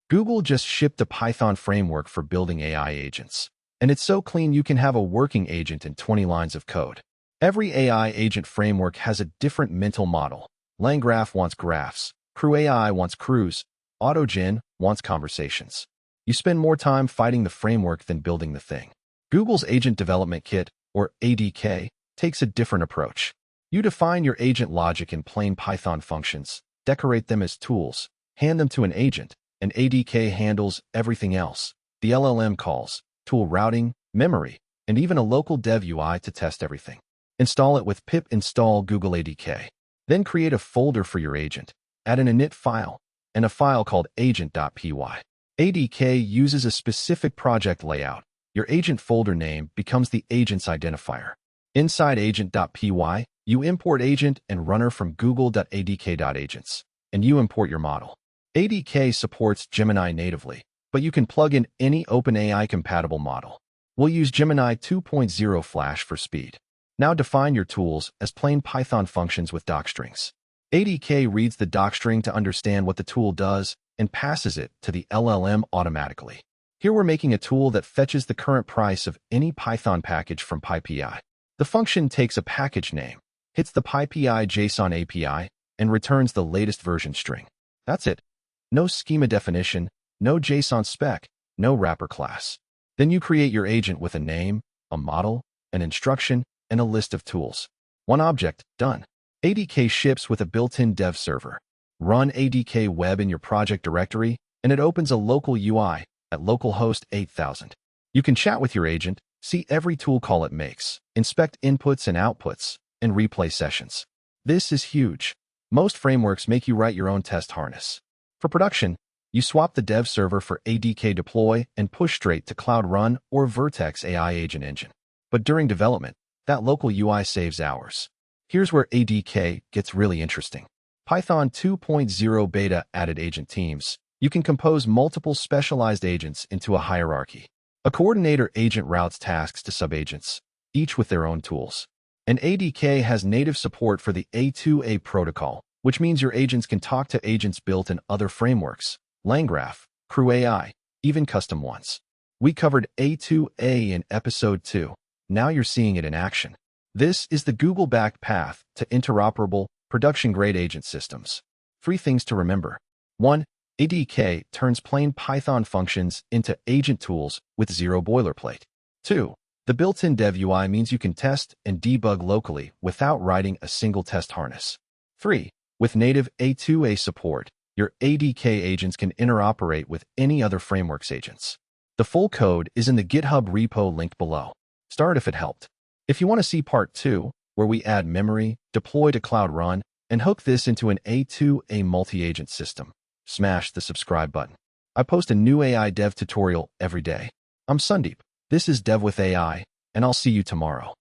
Google just shipped a Python framework for building AI agents. And it's so clean you can have a working agent in 20 lines of code. Every AI agent framework has a different mental model. LangGraph wants graphs, CrewAI wants crews, AutoGen wants conversations. You spend more time fighting the framework than building the thing. Google's Agent Development Kit, or ADK, takes a different approach. You define your agent logic in plain Python functions, decorate them as tools, hand them to an agent, and ADK handles everything else. The LLM calls, tool routing, memory, and even a local dev UI to test everything. Install it with pip install Google ADK. Then create a folder for your agent, add an init file, and a file called agent.py. ADK uses a specific project layout. Your agent folder name becomes the agent's identifier. Inside agent.py, you import agent and runner from google.adk.agents, and you import your model. ADK supports Gemini natively, but you can plug in any OpenAI-compatible model. We'll use Gemini 2.0 Flash for speed. Now define your tools as plain Python functions with docstrings. ADK reads the docstring to understand what the tool does and passes it to the LLM automatically. Here we're making a tool that fetches the current price of any Python package from PyPI. The function takes a package name, hits the PyPI JSON API, and returns the latest version string. That's it. No schema definition, no JSON spec, no wrapper class. Then you create your agent with a name, a model, an instruction, and a list of tools. One object, done. ADK ships with a built-in dev server. Run ADK web in your project directory, and it opens a local UI at localhost 8000. You can chat with your agent, see every tool call it makes, inspect inputs and outputs, and replay sessions. This is huge. Most frameworks make you write your own test harness. For production, you swap the dev server for ADK deploy and push straight to Cloud Run or Vertex AI agent engine. But during development, that local UI saves hours. Here's where ADK gets really interesting. Python 2.0 beta added agent teams. You can compose multiple specialized agents into a hierarchy. A coordinator agent routes tasks to subagents, each with their own tools. And ADK has native support for the A2A protocol, which means your agents can talk to agents built in other frameworks, LangGraph, CrewAI, even custom ones. We covered A2A in episode 2. Now you're seeing it in action. This is the Google-backed path to interoperable, production-grade agent systems. 3 things to remember. 1. ADK turns plain Python functions into agent tools with zero boilerplate. 2. The built-in dev UI means you can test and debug locally without writing a single test harness. 3. With native A2A support, your ADK agents can interoperate with any other framework's agents. The full code is in the GitHub repo linked below. Start if it helped. If you want to see part 2, where we add memory, deploy to Cloud Run, and hook this into an A2A multi-agent system, smash the subscribe button. I post a new AI dev tutorial every day. I'm Sandeep. This is Dev with AI, and I'll see you tomorrow.